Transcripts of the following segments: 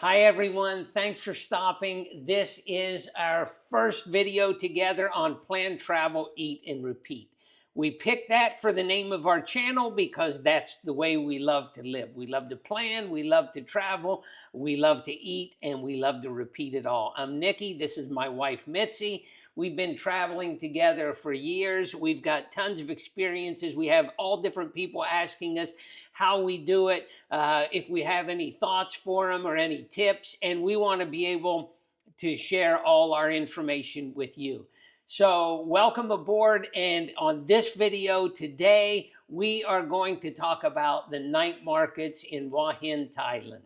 Hi everyone, thanks for stopping. This is our first video together on Plan, Travel, Eat, and Repeat. We picked that for the name of our channel because that's the way we love to live. We love to plan, we love to travel, we love to eat, and we love to repeat it all. I'm Nikki, this is my wife Mitzi. We've been traveling together for years. We've got tons of experiences. We have all different people asking us how we do it, if we have any thoughts for them or any tips, and we want to be able to share all our information with you. So welcome aboard, and on this video today, we are going to talk about the night markets in Hua Hin, Thailand.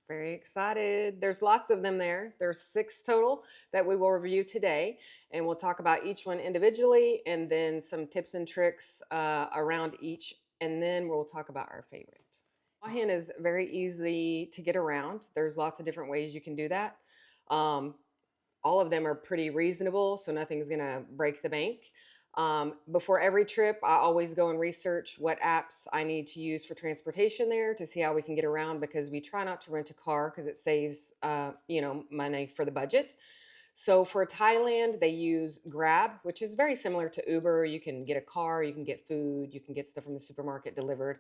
Very excited. There's lots of them there. There's 6 total that we will review today, and we'll talk about each one individually and then some tips and tricks around each, and then we'll talk about our favorite. Hua Hin is very easy to get around. There's lots of different ways you can do that. All of them are pretty reasonable, so nothing's going to break the bank. Before every trip, I always go and research what apps I need to use for transportation there to see how we can get around, because we try not to rent a car because it saves, money for the budget. So for Thailand, they use Grab, which is very similar to Uber. You can get a car, you can get food, you can get stuff from the supermarket delivered.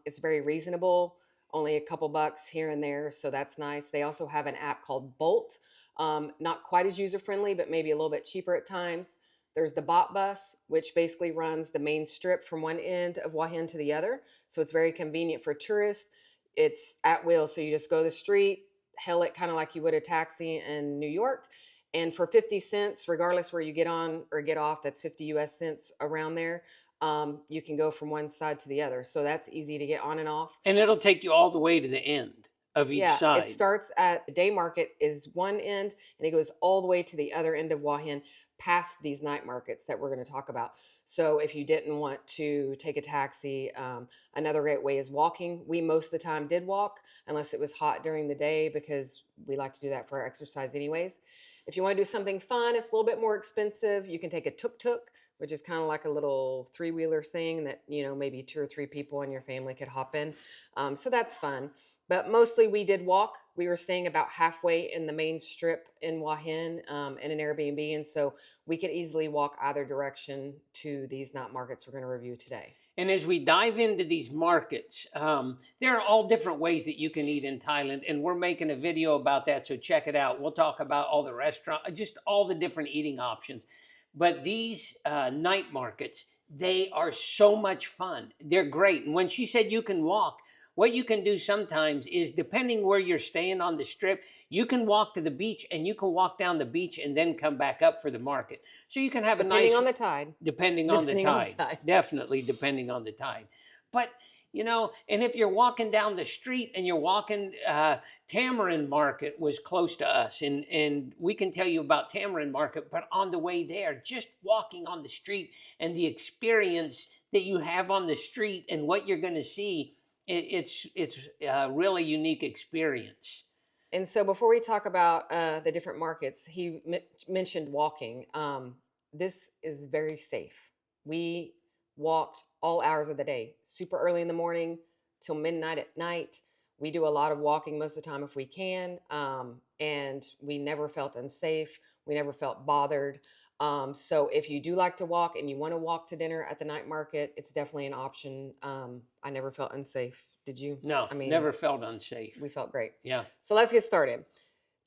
It's very reasonable, only a couple bucks here and there, so that's nice. They also have an app called Bolt. Not quite as user-friendly, but maybe a little bit cheaper at times. There's the Bot Bus, which basically runs the main strip from one end of Hua Hin to the other. So it's very convenient for tourists. It's at will, so you just go to the street, hail it kind of like you would a taxi in New York. And for 50 cents, regardless where you get on or get off, that's 50 US cents around there. You can go from one side to the other. So that's easy to get on and off. And it'll take you all the way to the end of each Yeah, side. it starts at the day market is one end, and it goes all the way to the other end of Hua Hin, past these night markets that we're going to talk about. So if you didn't want to take a taxi, another great way is walking. We most of the time did walk, unless it was hot during the day, because we like to do that for our exercise anyways. If you want to do something fun, it's a little bit more expensive. You can take a tuk-tuk, which is kind of like a little three-wheeler thing that, maybe 2 or 3 people in your family could hop in. So that's fun. But mostly we did walk. We were staying about halfway in the main strip in Hua Hin, in an Airbnb. And so we could easily walk either direction to these night markets we're going to review today. And as we dive into these markets, there are all different ways that you can eat in Thailand. And we're making a video about that, so check it out. We'll talk about all the restaurants, just all the different eating options. But these night markets, they are so much fun. They're great. And when she said you can walk, what you can do sometimes is, depending where you're staying on the strip, you can walk to the beach and you can walk down the beach and then come back up for the market. So you can have a nice... Depending on the tide. Depending on the tide. Definitely depending on the tide. But, and if you're walking down the street and you're walking, Tamarind Market was close to us. And we can tell you about Tamarind Market, but on the way there, just walking on the street and the experience that you have on the street and what you're going to see, it's a really unique experience. And so before we talk about the different markets, he mentioned walking. This is very safe. We walked all hours of the day, super early in the morning till midnight at night. We do a lot of walking most of the time if we can, and we never felt unsafe. We never felt bothered. So if you do like to walk and you want to walk to dinner at the night market, it's definitely an option. I never felt unsafe. Did you? No, I mean, never felt unsafe. We felt great. Yeah. So let's get started.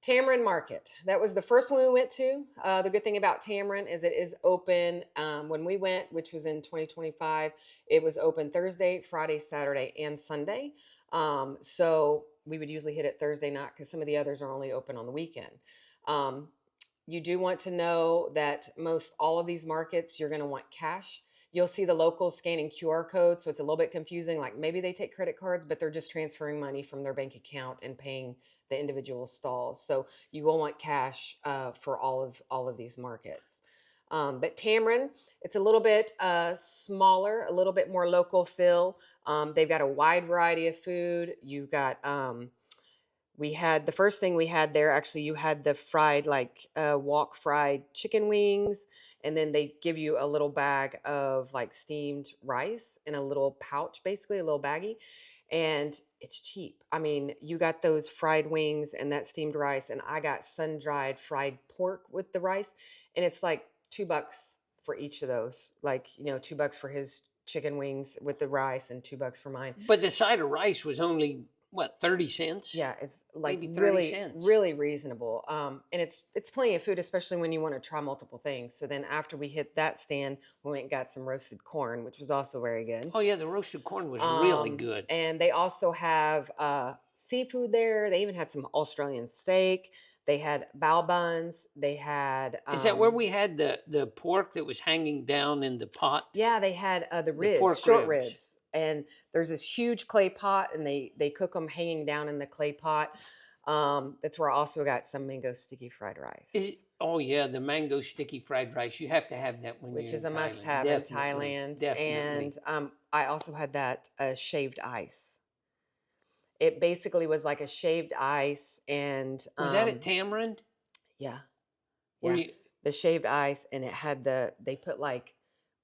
Tamarind Market. That was the first one we went to. The good thing about Tamarind is it is open. When we went, which was in 2025, it was open Thursday, Friday, Saturday, and Sunday. So we would usually hit it Thursday night because some of the others are only open on the weekend. You do want to know that most all of these markets, you're going to want cash. You'll see the locals scanning QR codes, so it's a little bit confusing. Like maybe they take credit cards, but they're just transferring money from their bank account and paying the individual stalls. So you will want cash for all of these markets. But Tamarind, it's a little bit smaller, a little bit more local feel. They've got a wide variety of food. You've got we had the first thing we had there, actually, you had the fried, wok fried chicken wings. And then they give you a little bag of like steamed rice in a little pouch, basically a little baggie. and it's cheap. I mean, you got those fried wings and that steamed rice, and I got sun-dried fried pork with the rice, and it's like $2 for each of those. Like, $2 for his chicken wings with the rice and $2 for mine. But the side of rice was only what, 30 cents? Yeah, it's like Maybe 30 really, cents. really reasonable. And it's plenty of food, especially when you want to try multiple things. So then after we hit that stand, we went and got some roasted corn, which was also very good. Oh yeah, the roasted corn was really good. And they also have seafood there. They even had some Australian steak. They had bao buns. They had. Is that where we had the pork that was hanging down in the pot? Yeah, they had the ribs, pork short ribs. ribs. And there's this huge clay pot, and they cook them hanging down in the clay pot. That's where I also got some mango sticky fried rice. Oh yeah, the mango sticky fried rice. You have to have that when Which you're is a in must-have Thailand. in Thailand. Definitely. And I also had that shaved ice. It basically was like a shaved ice, and Was that at Tamarind? yeah, Where yeah, the shaved ice, and it had they put like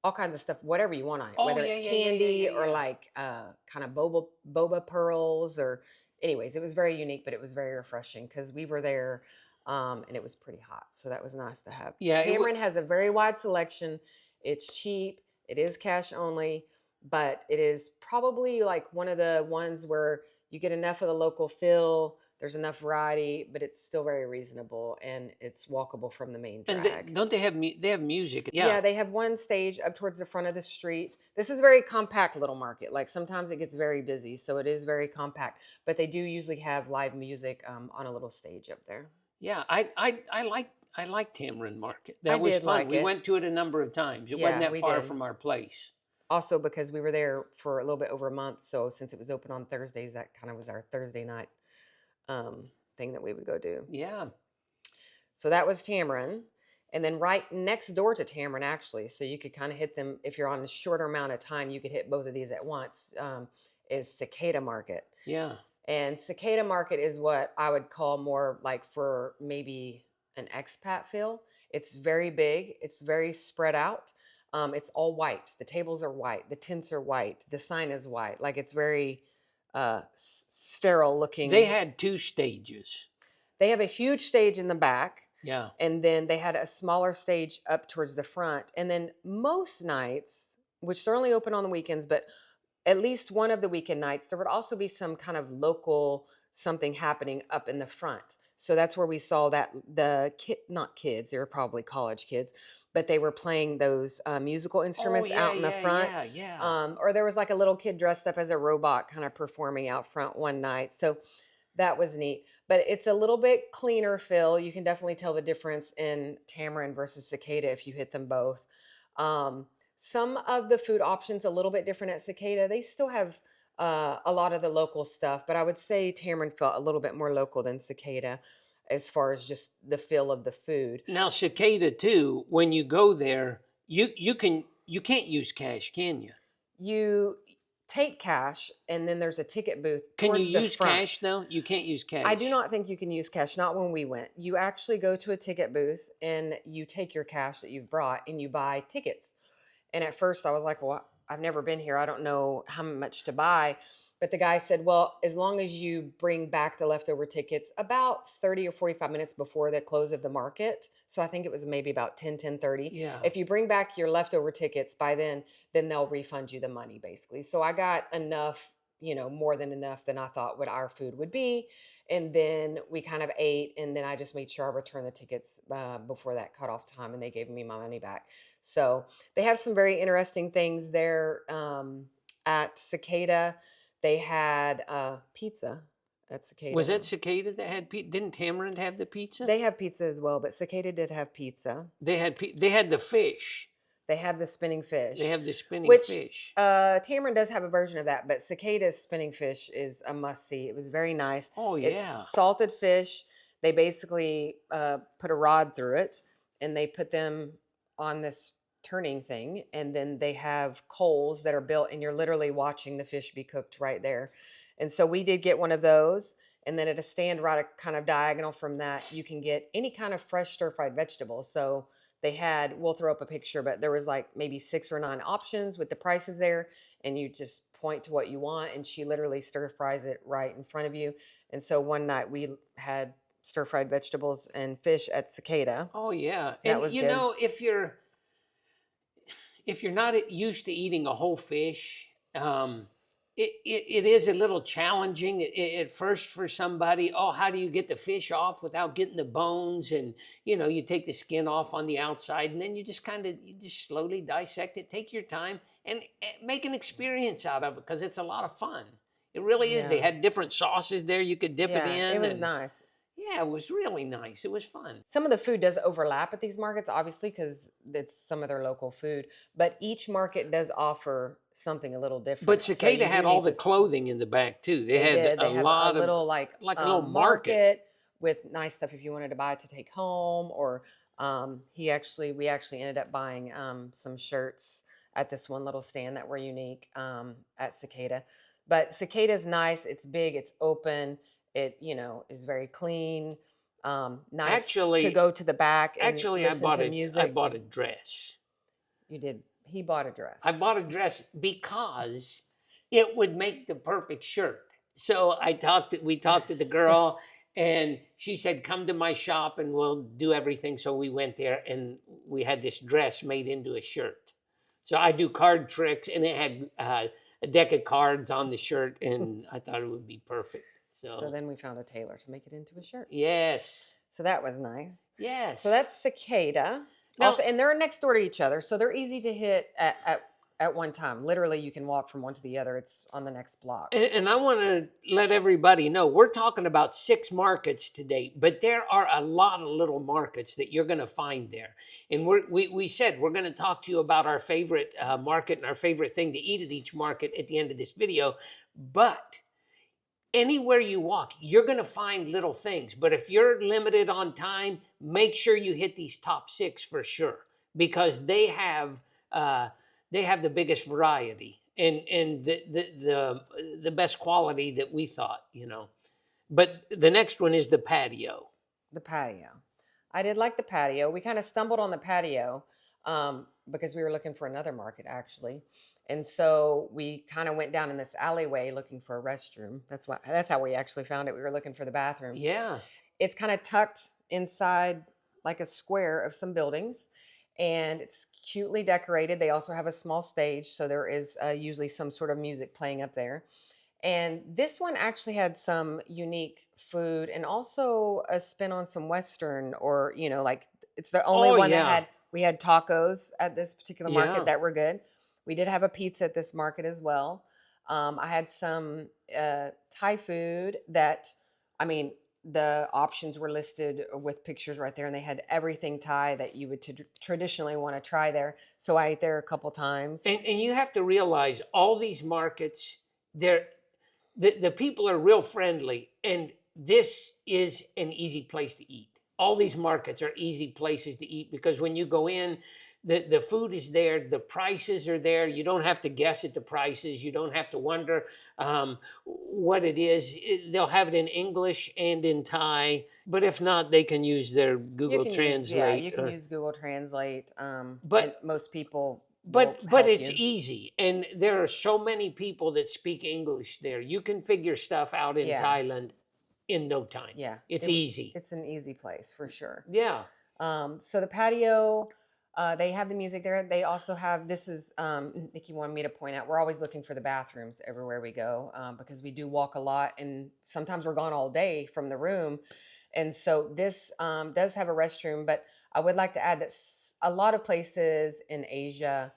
all kinds of stuff, whatever you want on it, Oh, whether yeah, it's yeah, yeah, candy yeah, or yeah. like kind of boba pearls, or anyways, it was very unique, but it was very refreshing because we were there, and it was pretty hot, so that was nice to have. Yeah, Tamarind has a very wide selection. It's cheap. It is cash only, but it is probably like one of the ones where you get enough of the local feel. There's enough variety, but it's still very reasonable, and it's walkable from the main and drag. don't they have they have music? Yeah, they have one stage up towards the front of the street. This is a very compact little market. Like sometimes it gets very busy, so it is very compact. But they do usually have live music on a little stage up there. Yeah, I like Tamarind Market. That was did fun. like We it. went to it a number of times. It Yeah, wasn't that we far did. from our place. Also because we were there for a little bit over a month, so since it was open on Thursdays, that kind of was our Thursday night thing that we would go do. Yeah. So that was Tamarind. And then right next door to Tamarind, actually, so you could kind of hit them if you're on a shorter amount of time, you could hit both of these at once, is Cicada Market. Yeah. And Cicada Market is what I would call more like for maybe an expat feel. It's very big, it's very spread out. It's all white. The tables are white, the tents are white, the sign is white. Like it's very sterile looking. They had 2 stages. They have a huge stage in the back. Yeah. And then they had a smaller stage up towards the front. And then most nights, which they're only open on the weekends, but at least one of the weekend nights, there would also be some kind of local something happening up in the front. So that's where we saw that not kids, they were probably college kids, but they were playing those musical instruments out in the front. Yeah. Or there was like a little kid dressed up as a robot kind of performing out front one night. So that was neat. But it's a little bit cleaner feel. You can definitely tell the difference in Tamarind versus Cicada if you hit them both. Some of the food options a little bit different at Cicada. They still have a lot of the local stuff, but I would say Tamarind felt a little bit more local than Cicada as far as just the feel of the food. Now Cicada too, when you go there, you can't use cash, can you? You take cash, and then there's a ticket booth. Can you towards the use front. cash though? You can't use cash. I do not think you can use cash. Not when we went. You actually go to a ticket booth and you take your cash that you've brought and you buy tickets. And at first I was like, well, I've never been here. I don't know how much to buy. But the guy said, well, as long as you bring back the leftover tickets about 30 or 45 minutes before the close of the market. So I think it was maybe about 10:30. Yeah. If you bring back your leftover tickets by then they'll refund you the money basically. So I got enough, more than enough than I thought what our food would be. And then we kind of ate, and then I just made sure I returned the tickets before that cutoff time, and they gave me my money back. So they have some very interesting things there at Cicada. They had pizza at Cicada. Was that Cicada that had pizza? Didn't Tamarind have the pizza? They have pizza as well, but Cicada did have pizza. They had the fish. They have the spinning fish. They have the spinning fish. Tamarind does have a version of that, but Cicada's spinning fish is a must-see. It was very nice. Oh, yeah. It's salted fish. They basically put a rod through it, and they put them on this turning thing, and then they have coals that are built, and you're literally watching the fish be cooked right there. And so we did get one of those, and then at a stand right kind of diagonal from that, you can get any kind of fresh stir-fried vegetable. So they had, we'll throw up a picture, but there was like maybe 6 or 9 options with the prices there, and you just point to what you want, and she literally stir fries it right in front of you. And so one night we had stir fried vegetables and fish at Cicada. Oh yeah, That and was you good. know, if you're not used to eating a whole fish, it is a little challenging at first for somebody. Oh, how do you get the fish off without getting the bones? And you know, you take the skin off on the outside, and then you just slowly dissect it. Take your time and make an experience out of it, because it's a lot of fun. It really is. They Yeah. had different sauces there. You could dip it in. It was and nice. Yeah, it was really nice. It was fun. Some of the food does overlap at these markets, obviously, because it's some of their local food. But each market does offer something a little different. But So Cicada you had do all need the to clothing in the back too. They had did. a They have lot a of little like a little market. with nice stuff if you wanted to buy it to take home, or we actually ended up buying some shirts at this one little stand that were unique at Cicada. But Cicada's nice. It's big. It's open. It is very clean. Nice Actually, to go to the back and Actually, I listen to music. I bought a dress. You did. He bought a dress. I bought a dress because it would make the perfect shirt. So we talked to the girl, and she said, "Come to my shop and we'll do everything." So we went there, and we had this dress made into a shirt. So I do card tricks, and it had a deck of cards on the shirt, and I thought it would be perfect. So then we found a tailor to make it into a shirt. Yes. So that was nice. Yes. So that's Cicada. Now, Also, and they're next door to each other, so they're easy to hit at one time. Literally, you can walk from one to the other. It's on the next block. and I want to let everybody know, we're talking about 6 markets today, but there are a lot of little markets that you're going to find there. And we said we're going to talk to you about our favorite market and our favorite thing to eat at each market at the end of this video. But anywhere you walk, you're going to find little things. But if you're limited on time, make sure you hit these top 6 for sure, because they have the biggest variety and the best quality that we thought, But the next one is the Patio. The Patio. I did like the Patio. We kind of stumbled on the Patio because we were looking for another market, actually. And so we kind of went down in this alleyway looking for a restroom. That's how we actually found it. We were looking for the bathroom. Yeah. It's kind of tucked inside like a square of some buildings, and it's cutely decorated. They also have a small stage, so there is usually some sort of music playing up there. And this one actually had some unique food and also a spin on some Western, or like it's the only one that we had tacos at this particular market that were good. We did have a pizza at this market as well. I had some Thai food that, the options were listed with pictures right there, and they had everything Thai that you would traditionally want to try there. So I ate there a couple times. And you have to realize all these markets, the people are real friendly, and this is an easy place to eat. All these markets are easy places to eat, because when you go in, the food is there, the prices are there. You don't have to guess at the prices. You don't have to wonder what it is. They'll have it in English and in Thai, but if not, they can use their Google Translate. You can use Google Translate. But most people. But it's easy, and there are so many people that speak English there. You can figure stuff out in Thailand in no time. Yeah, it's easy. It's an easy place for sure. Yeah. So the Patio. They have the music there. They also have, Nikki wanted me to point out, we're always looking for the bathrooms everywhere we go because we do walk a lot, and sometimes we're gone all day from the room. And so this does have a restroom, but I would like to add that a lot of places in Asia,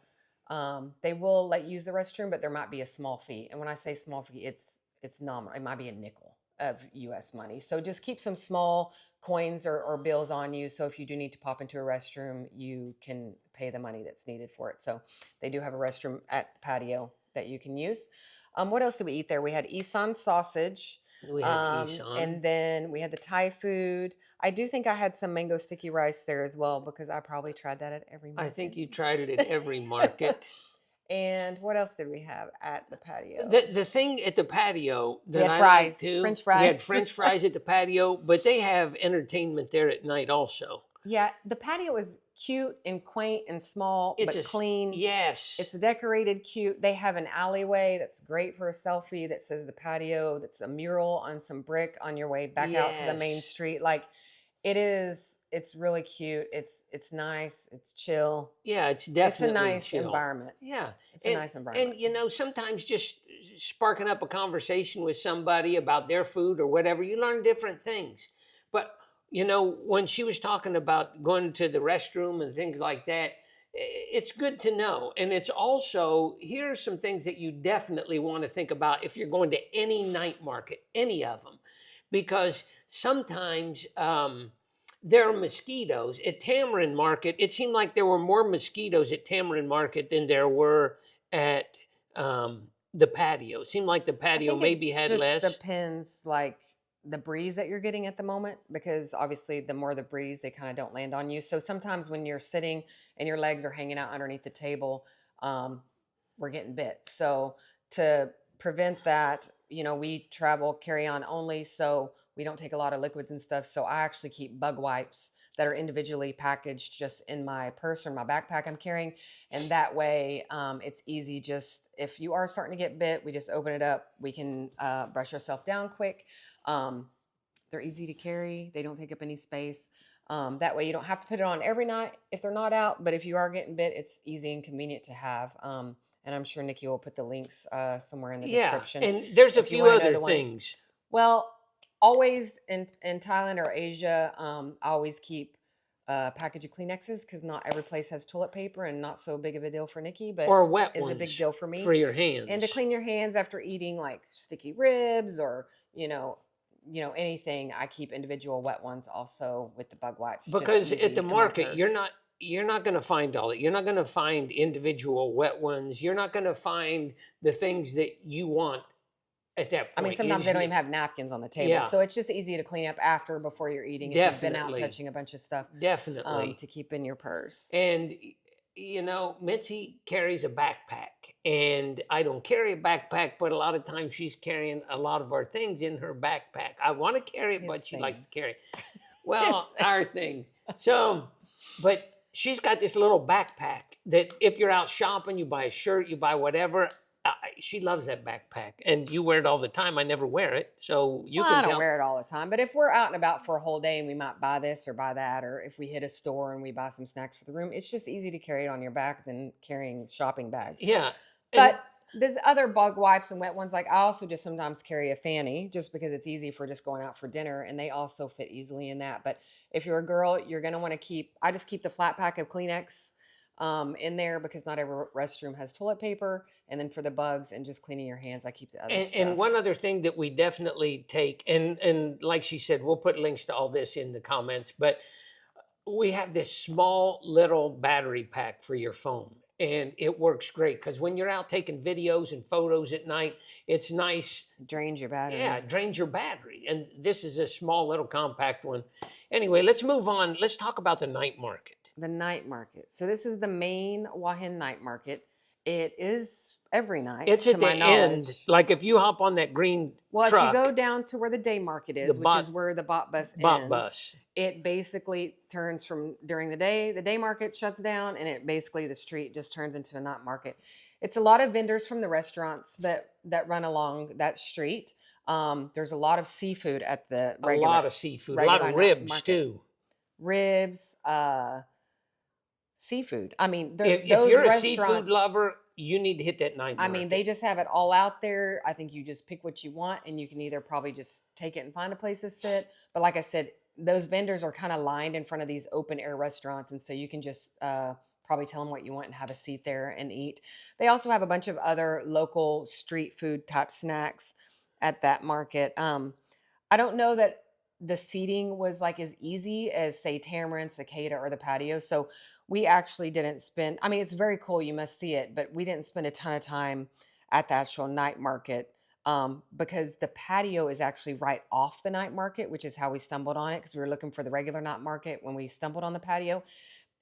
they will let you use the restroom, but there might be a small fee. And when I say small fee, it's nominal. It might be a nickel of US money. So just keep some small coins or bills on you, so if you do need to pop into a restroom, you can pay the money that's needed for it. So they do have a restroom at Patio that you can use. What else did we eat there? We had Isan sausage. We had Isan. And then we had the Thai food. I do think I had some mango sticky rice there as well, because I probably tried that at every market. I think you tried it at every market. And what else did we have at the Patio? The thing at the Patio that I fries, like too. French fries. We had French fries at the Patio, but they have entertainment there at night also. Yeah, the patio is cute and quaint and small, It's but clean. yes. It's decorated cute. They have an alleyway that's great for a selfie that says the patio. That's a mural on some brick on your way back out to the main Yes. street. Like it is, it's really cute. It's nice. It's chill. Yeah, it's It's a definitely nice chill. environment. Yeah. It's a nice environment. And you know, sometimes just sparking up a conversation with somebody about their food or whatever, you learn different things. But you know, when she was talking about going to the restroom and things like that, it's good to know. And it's also, here are some things that you definitely want to think about if you're going to any night market, any of them, because sometimes there are mosquitoes at Tamarind Market. It seemed like there were more mosquitoes at Tamarind Market than there were at the patio. It seemed like the patio maybe had less. Just depends, like the breeze that you're getting at the moment, because obviously the more the breeze, they kind of don't land on you. So sometimes when you're sitting and your legs are hanging out underneath the table, we're getting bit. So to prevent that, you know, we travel carry on only, so we don't take a lot of liquids and stuff. So I actually keep bug wipes that are individually packaged just in my purse or my backpack I'm carrying. And that way it's easy. Just if you are starting to get bit, we just open it up. We can brush ourselves down quick. They're easy to carry. They don't take up any space. That way you don't have to put it on every night if they're not out. But if you are getting bit, it's easy and convenient to have. And I'm sure Nikki will put the links somewhere in the description. And there's a few other things. Well, always in Thailand or Asia, I always keep a package of Kleenexes because not every place has toilet paper, and not so big of a deal for Nikki, but or wet is ones a big deal for me. For your hands. And to clean your hands after eating like sticky ribs or, you know, anything, I keep individual wet ones also with the bug wipes. Because at the market, you're not going to find all that. You're not going to find individual wet ones. You're not going to find the things that you want at that point. I mean, sometimes they don't even have napkins on the table. Yeah. So it's just easy to clean up after, before you're eating. If you've been out touching a bunch of stuff. Definitely. To keep in your purse. And, you know, Mitzi carries a backpack. And I don't carry a backpack, but a lot of times she's carrying a lot of our things in her backpack. I want to carry it, but she likes to carry. Well, our things. So, but she's got this little backpack that if you're out shopping, you buy a shirt, you buy whatever. She loves that backpack, and you wear it all the time. I never wear it, so you can. I don't wear it all the time, but if we're out and about for a whole day and we might buy this or buy that, or if we hit a store and we buy some snacks for the room, it's just easy to carry it on your back than carrying shopping bags. Yeah, but there's other bug wipes and wet ones. Like I also just sometimes carry a fanny just because it's easy for just going out for dinner, and they also fit easily in that. But if you're a girl, you're gonna want to keep. I just keep the flat pack of Kleenex in there because not every restroom has toilet paper. And then for the bugs and just cleaning your hands, I keep the other stuff. And one other thing that we definitely take, and like she said, we'll put links to all this in the comments, but we have this small little battery pack for your phone. And it works great because when you're out taking videos and photos at night, it's nice. It drains your battery. Yeah, it drains your battery. And this is a small little compact one. Anyway, let's move on. Let's talk about the night market. The night market. So this is the main Hua Hin night market. It is every night. It's at the end. Like if you hop on that green truck. Well, if you go down to where the day market is, which is where the bot bus ends. It basically turns from during the day market shuts down, and it basically the street just turns into a night market. It's a lot of vendors from the restaurants that run along that street. There's a lot of seafood at the regular. A lot of seafood. A lot of ribs too. Ribs, seafood. I mean, if you're a seafood lover, you need to hit that night market. I mean, they just have it all out there. I think you just pick what you want, and you can either probably just take it and find a place to sit. But like I said, those vendors are kind of lined in front of these open air restaurants, and so you can just probably tell them what you want and have a seat there and eat. They also have a bunch of other local street food type snacks at that market. I don't know that the seating was like as easy as say Tamarind, Cicada, or the Patio. So we actually didn't spend, I mean, it's very cool. You must see it, but we didn't spend a ton of time at the actual night market because the Patio is actually right off the night market, which is how we stumbled on it because we were looking for the regular night market when we stumbled on the Patio.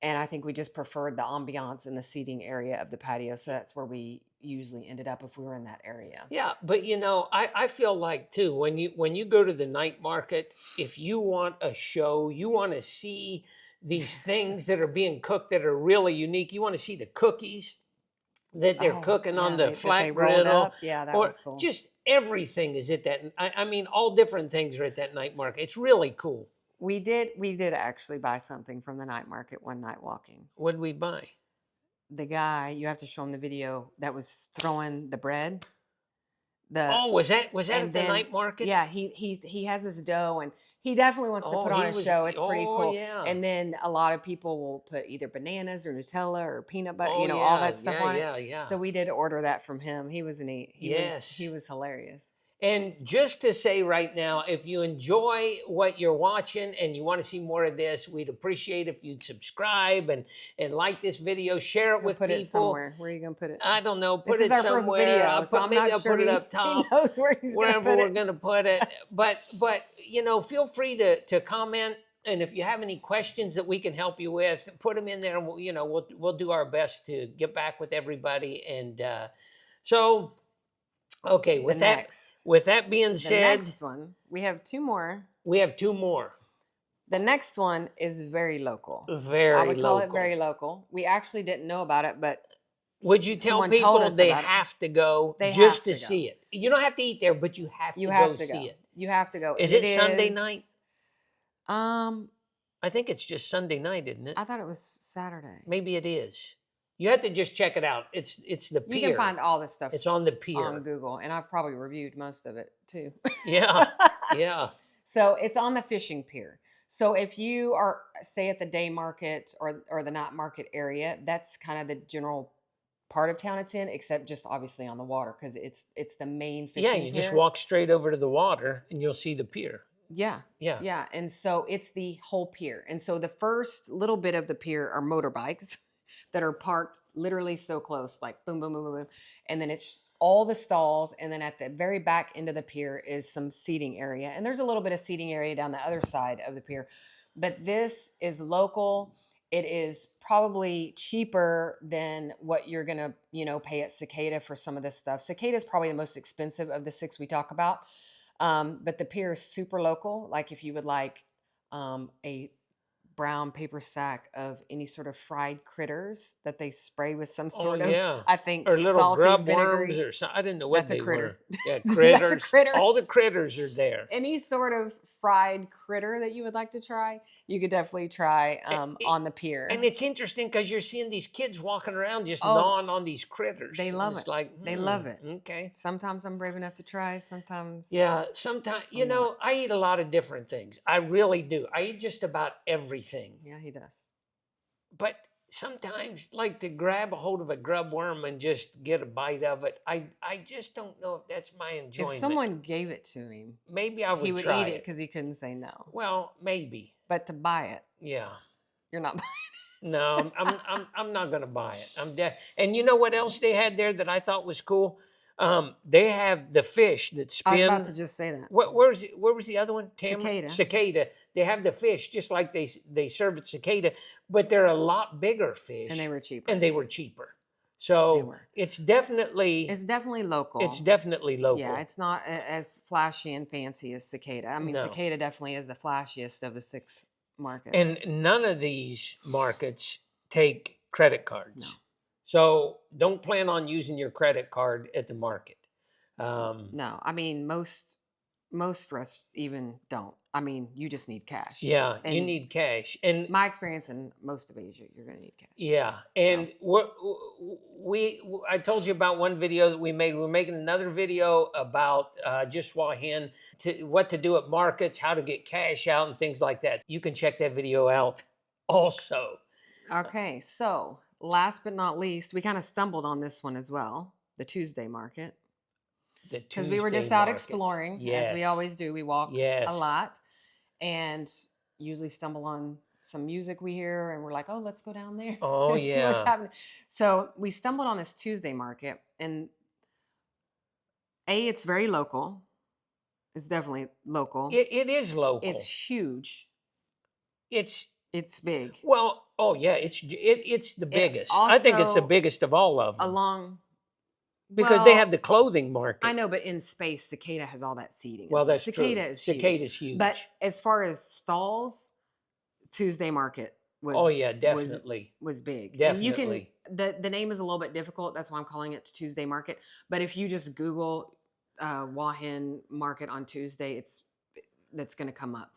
And I think we just preferred the ambiance and the seating area of the Patio. So that's where we usually ended up if we were in that area. Yeah, but you know, I feel like too, when you go to the night market, if you want a show, you want to see these things that are being cooked that are really unique. You want to see the cookies that they're cooking on the that flat they rolled griddle, up. Yeah, that or was cool. just everything is at that. I mean, all different things are at that night market. It's really cool. We did actually buy something from the night market one night walking. What did we buy? The guy, you have to show him the video that was throwing the bread. Was that at the then, night market? Yeah, he has this dough, and he definitely wants to put on a show. It's pretty cool. Yeah. And then a lot of people will put either bananas or Nutella or peanut butter, Oh, all that stuff on yeah, it. Yeah. So we did order that from him. He was neat. Yes. He was hilarious. And just to say right now, if you enjoy what you're watching and you want to see more of this, we'd appreciate if you'd subscribe and like this video, share it with put people. It somewhere. Where are you going to put it? I don't know. Put this it is our somewhere. First video, so maybe I'll sure put it up top. He knows where he's wherever we're going to put it. But feel free to comment. And if you have any questions that we can help you with, put them in there, and we'll do our best to get back with everybody. And so, okay, with that being said, the next one, we have two more. We have two more. The next one is very local. I would call it very local. We actually didn't know about it, but would you tell people they have to go just to see it? You don't have to eat there, but you have to go see it. You have to go. Is it Sunday night? I think it's just Sunday night, isn't it? I thought it was Saturday. Maybe it is. You have to just check it out. It's the Pier. You can find all this stuff. It's on the Pier on Google, and I've probably reviewed most of it too. Yeah, yeah. So it's on the fishing pier. So if you are, say, at the day market or the night market area, that's kind of the general part of town it's in, except just obviously on the water, because it's the main fishing pier. Yeah, you just walk straight over to the water and you'll see the pier. Yeah. And so it's the whole pier. And so the first little bit of the pier are motorbikes that are parked literally so close, like boom, boom, boom, boom, boom. And then it's all the stalls. And then at the very back end of the pier is some seating area. And there's a little bit of seating area down the other side of the pier. But this is local. It is probably cheaper than what you're going to, pay at Cicada for some of this stuff. Cicada is probably the most expensive of the 6 we talk about. But the pier is super local. Like if you would like a brown paper sack of any sort of fried critters that they spray with some sort of, I think, or little salty grub vinegary. worms or something. I didn't know what That's they a critter. were. Yeah, critters. That's a critter. All the critters are there. Any sort of fried critter that you would like to try, you could definitely try on the pier. And it's interesting because you're seeing these kids walking around just gnawing on these critters. They love it. They love it. Okay. Sometimes I'm brave enough to try. Sometimes. Yeah. Sometimes, I eat a lot of different things. I really do. I eat just about everything. Yeah, he does. But sometimes, like to grab a hold of a grub worm and just get a bite of it, I just don't know if that's my enjoyment. If someone gave it to him, maybe I would. He would eat it because he couldn't say no. Well, maybe. But to buy it, yeah, you're not buying it. No, I'm not gonna buy it. And you know what else they had there that I thought was cool? They have the fish that spin. I was about to just say that. Where was the other one? Cicada. Cicada. They have the fish just like they serve at Cicada, but they're a lot bigger fish. And they were cheaper. So it's definitely local. It's definitely local. Yeah, it's not as flashy and fancy as Cicada. I mean, Cicada definitely is the flashiest of the 6 markets. And none of these markets take credit cards. No. So don't plan on using your credit card at the market. No, I mean, most restaurants even don't. I mean, you just need cash. Yeah, you need cash. And my experience in most of Asia, you're going to need cash. Yeah, and I told you about one video that we made. We're making another video about just Hua Hin, what to do at markets, how to get cash out, and things like that. You can check that video out also. Okay, so last but not least, we kind of stumbled on this one as well, the Tuesday market. Because we were just out exploring, as we always do. We walk a lot and usually stumble on some music we hear and we're like, oh, let's go down there. Oh, see what's happening. So we stumbled on this Tuesday market, and it's very local. It's definitely local. It is local. It's huge. It's big. Well, it's the biggest. I think it's the biggest of all of them. Because they have the clothing market. I know, but in space, Cicada has all that seating. Well, that's Cicada true. is huge. Cicada's huge. But as far as stalls, Tuesday market was Oh yeah, was definitely. was big. And you can Definitely. the name is a little bit difficult. That's why I'm calling it Tuesday Market. But if you just Google Hua Hin Market on Tuesday, that's going to come up.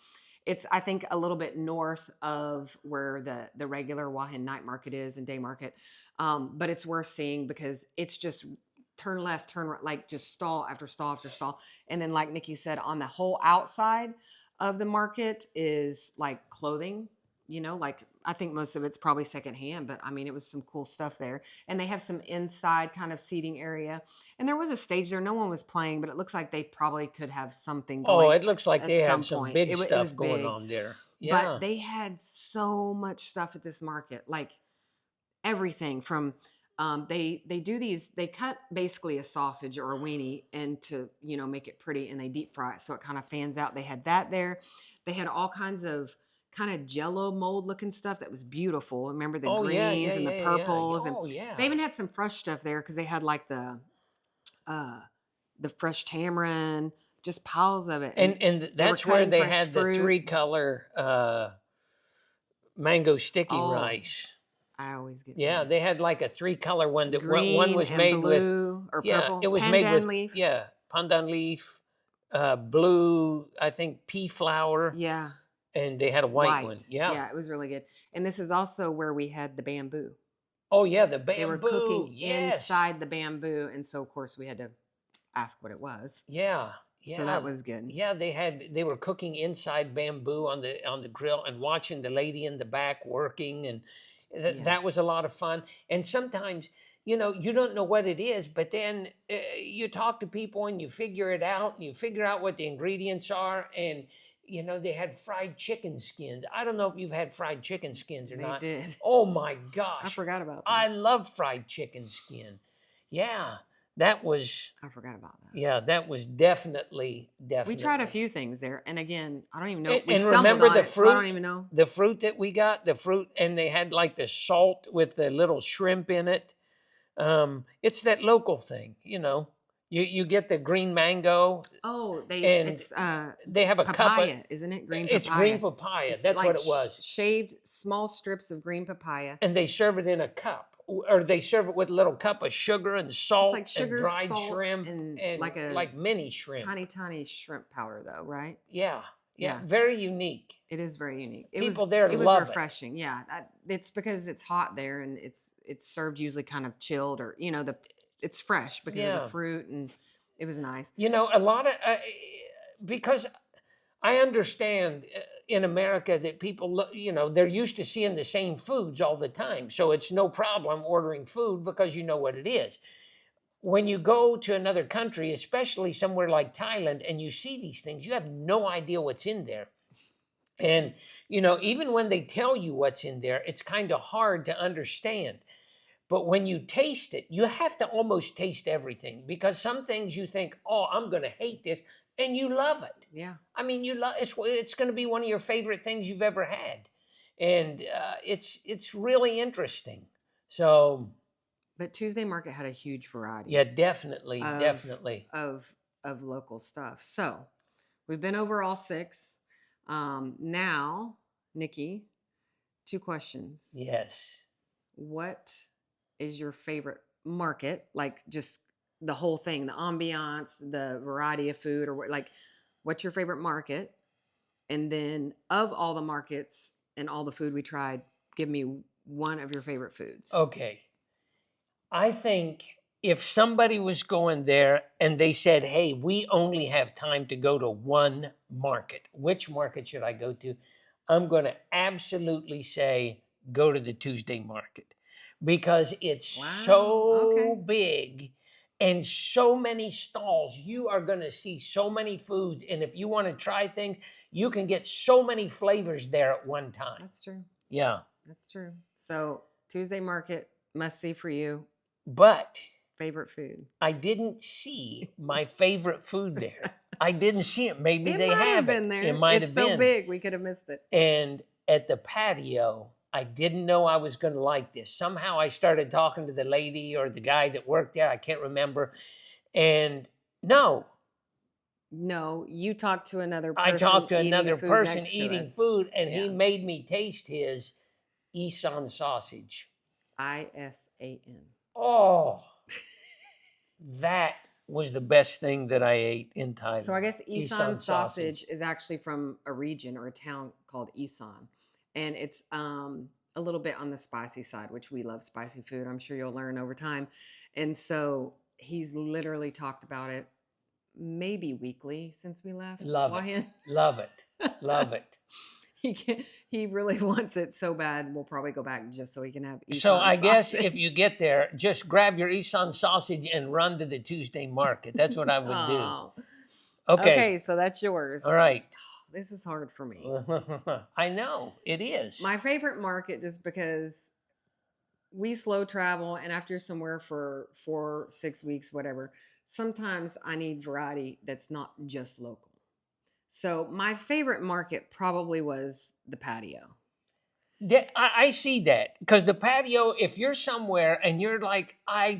It's I think a little bit north of where the regular Hua Hin night market is and day market, but it's worth seeing because it's just turn left, turn right, like just stall after stall after stall, and then like Nikki said, on the whole outside of the market is like clothing. Like I think most of it's probably secondhand, but I mean, it was some cool stuff there. And they have some inside kind of seating area. And there was a stage there. No one was playing, but it looks like they probably could have something Oh, going it looks like at they some had some point. big It was stuff going big, on there. but Yeah. they had so much stuff at this market, like everything from they do these, they cut basically a sausage or a weenie and to make it pretty, and they deep fry it so it kind of fans out. They had that there. They had all kinds of kind of jello mold looking stuff that was beautiful. Remember the Oh yeah, yeah, greens and the yeah, yeah. purples, and Oh they yeah. even had some fresh stuff there because they had like uh the fresh tamarind, just piles of it, and And they were that's where cutting they fresh had the fruit. three color mango sticky Oh, rice. I always get Yeah, those. they had like a three color one that one Green was and made with, blue or yeah, it purple was made with, pandan leaf. yeah, pandan leaf, blue, I think pea flour, Yeah, and they had a white one. white. Yeah. Yeah, it was really good. And this is also where we had the bamboo. Oh yeah, the They were bamboo. cooking Yes. inside the bamboo, and so of course we had to ask what it was. Yeah. So Yeah. that was good. Yeah, they were cooking inside bamboo on the grill and watching the lady in the back working, and Yeah. that was a lot of fun. And sometimes, you don't know what it is, but then you talk to people and you figure it out, and you figure out what the ingredients are, and they had fried chicken skins. I don't know if you've had fried chicken skins or They not. did. Oh my I gosh. forgot about I that. love fried chicken skin. Yeah. That was, I forgot about that. yeah, that was definitely. We tried a few things there, and again, I don't even know. We And stumbled remember on the it, so I don't fruit, even know. the fruit that we got, the fruit, and they had like the salt with the little shrimp in it. It's that local thing. You get the green mango, Oh, and it's they have a cup of, papaya, isn't it? Green it's papaya. green papaya. It's That's like what it was. shaved small strips of green papaya. And they serve it in a cup, or they serve it with a little cup of sugar and salt like sugar, and dried salt, shrimp and like like a mini shrimp. tiny shrimp powder, though, right? Yeah, Yeah. very unique. It is very unique. People there it was love it. refreshing. Yeah, it's because it's hot there, and it's served usually kind of chilled, or it's fresh because of Yeah. the fruit, and it was nice. A lot of because I understand in America that people, they're used to seeing the same foods all the time. So it's no problem ordering food because you know what it is. When you go to another country, especially somewhere like Thailand, and you see these things, you have no idea what's in there. And, even when they tell you what's in there, it's kind of hard to understand. But when you taste it, you have to almost taste everything, because some things you think, oh, I'm going to hate this, and you love it. Yeah. I mean, you love it's going to be one of your favorite things you've ever had, and it's really interesting. So, but Tuesday Market had a huge variety. yeah, definitely, of local stuff. So we've been over all six. Now, Nikki, 2 questions. Yes. What is your favorite market? Like just the whole thing, the ambiance, the variety of food, or what's your favorite market? And then of all the markets and all the food we tried, give me one of your favorite foods. Okay. I think if somebody was going there and they said, hey, we only have time to go to one market, which market should I go to? I'm going to absolutely say go to the Tuesday Market, because it's so big and so many stalls. You are going to see so many foods. And if you want to try things, you can get so many flavors there at one time. That's true. Yeah. That's true. So Tuesday Market, must see for you. But favorite food. I didn't see my favorite food there. I didn't see it. Maybe it they might have been there. It might it's have been so big, we could have missed it. And at the patio, I didn't know I was going to like this. Somehow I started talking to the lady or the guy that worked there. I can't remember. And no, you talked to another person. I talked to another person eating food, and yeah. he made me taste his. Isan sausage. ISAN. Oh, that was the best thing that I ate in Thailand. So I guess Isan Isan sausage is actually from a region or a town called Isan, and it's a little bit on the spicy side, which we love spicy food. I'm sure you'll learn over time. And so he's literally talked about it maybe weekly since we left. Love Hua it. Hin. Love it. Love it. He really wants it so bad. We'll probably go back just so he can have Isan So I guess if sausage. you get there, just grab your Isan sausage and run to the Tuesday market. That's what I would do. Oh. Okay. Okay, so that's yours. All right. This is hard for me. I know it is. My favorite market, just because we slow travel and after somewhere for 4-6 weeks, whatever, sometimes I need variety that's not just local. So my favorite market probably was the Patio. I see that because the Patio, if you're somewhere and you're like, I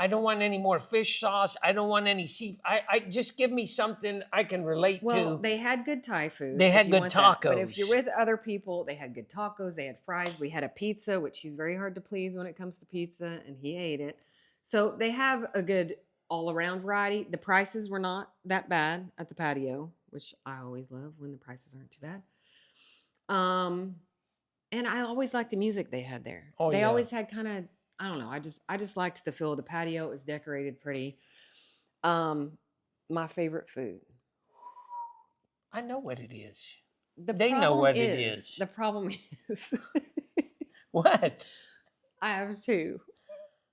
don't want any more fish sauce. I don't want any seafood. I just give me something I can relate to. Well, they had good Thai food. They if had you good want that. But if tacos. you're with other people, they had good tacos. They had fries. We had a pizza, which he's very hard to please when it comes to pizza, and he ate it. So they have a good all-around variety. The prices were not that bad at the Patio, which I always love when the prices aren't too bad. And I always liked the music they had there. Oh, they yeah. always had kind of, I don't know, I just liked the feel of the Patio. It was decorated pretty. My favorite food. I know what it is. They know what it is. The problem is What? I have two.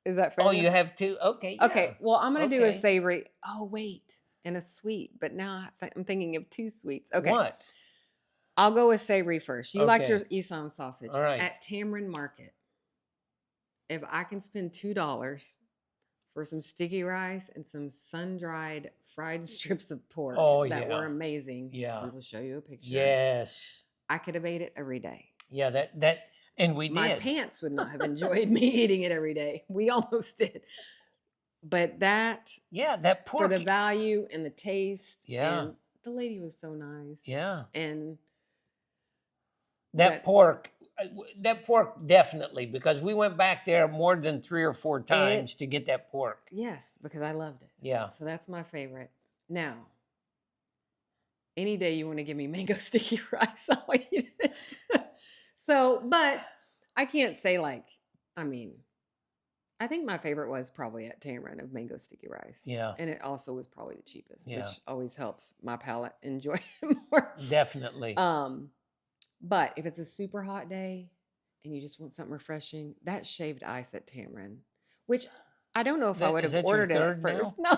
Is that fair? Oh, you have two? Okay. Yeah. Okay. Well, I'm going to do a Okay. savory. Oh, wait. And a sweet. But now I'm thinking of two sweets. Okay. What? I'll go with savory first. You liked your Okay. Isan sausage. All right. At Tamarind Market, if I can spend $2 for some sticky rice and some sun-dried fried strips of pork that were amazing. Yeah. We will show you a picture. Yes. I could have ate it every day. Yeah, that and we My did. pants would not have enjoyed me eating it every day. We almost did. But that that pork. for the value and the taste. Yeah. And the lady was so nice. Yeah. And that pork definitely, because we went back there more than 3 or 4 times to get that pork. Yes, because I loved it. Yeah. So that's my favorite. Now, any day you want to give me mango sticky rice, I'll eat it. So, but I can't say I think my favorite was probably at Tamarind of mango sticky rice. Yeah. And it also was probably the cheapest, Yeah. which always helps my palate enjoy it more. Definitely. But if it's a super hot day and you just want something refreshing, that shaved ice at Tamarind, which I don't know if I would have ordered it at first. No.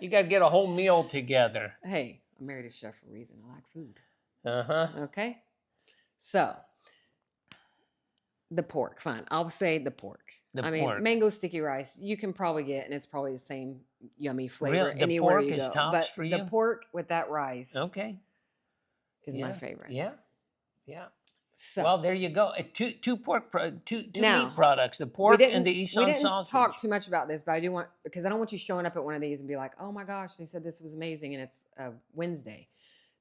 You got to get a whole meal together. Hey, I married a chef for a reason. I like food. Uh-huh. Okay. So, the pork, fine. I'll say the pork. Pork. Mango sticky rice, you can probably get, and it's probably the same yummy flavor Really? The anywhere pork you is go. tops But for you? the pork with that rice is Yeah. my favorite. Yeah. Yeah. So, Well, there you go. Two Now, meat products: the pork and the Isan we didn't sausage. talk too much about this, but I do want, because I don't want you showing up at one of these and be like, "Oh my gosh, they said this was amazing," and it's Wednesday.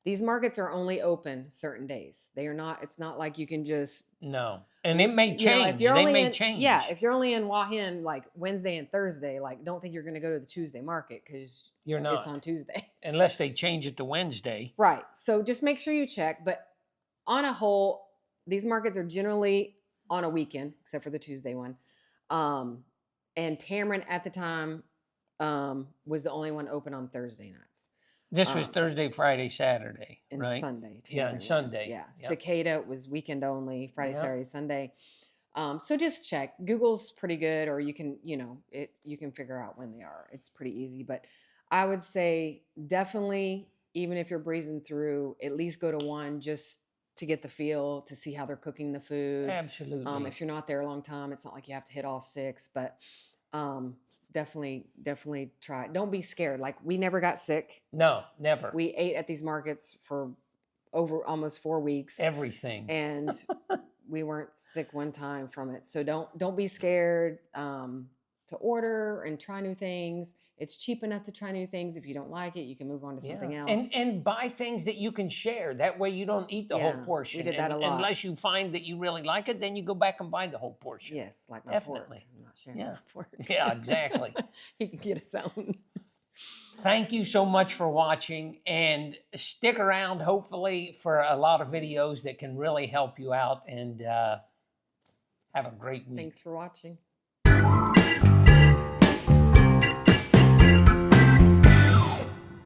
These markets are only open certain days. They are not. It's not like you can just. No, and it may change. They may change. Yeah, if you're only in Hua Hin like Wednesday and Thursday, like don't think you're going to go to the Tuesday market because You're not. It's on Tuesday. Unless they change it to Wednesday. Right. So just make sure you check. But on a whole, these markets are generally on a weekend, except for the Tuesday one. And Tamarind at the time was the only one open on Thursday nights. This was Thursday, Friday, Saturday, and right? Sunday. Yeah, and Sunday. Yeah. Yep. Cicada was weekend only, Friday, Yep. Saturday, Sunday. So just check. Google's pretty good, or you can, you can figure out when they are. It's pretty easy. But I would say definitely, even if you're breezing through, at least go to one just to get the feel, to see how they're cooking the food. Absolutely. If you're not there a long time, it's not like you have to hit all 6, but definitely try it. Don't be scared. Like, we never got sick. No, never. We ate at these markets for over almost 4 weeks. Everything. And we weren't sick one time from it. So don't be scared. to order and try new things. It's cheap enough to try new things. If you don't like it, you can move on to something else. And buy things that you can share. That way you don't eat the whole portion. We did that a lot. Unless you find that you really like it, then you go back and buy the whole portion. Yes, like my Definitely. pork. I'm not sharing my pork. Yeah, exactly. He can get his own. Thank you so much for watching, and stick around hopefully for a lot of videos that can really help you out, and have a great week. Thanks for watching.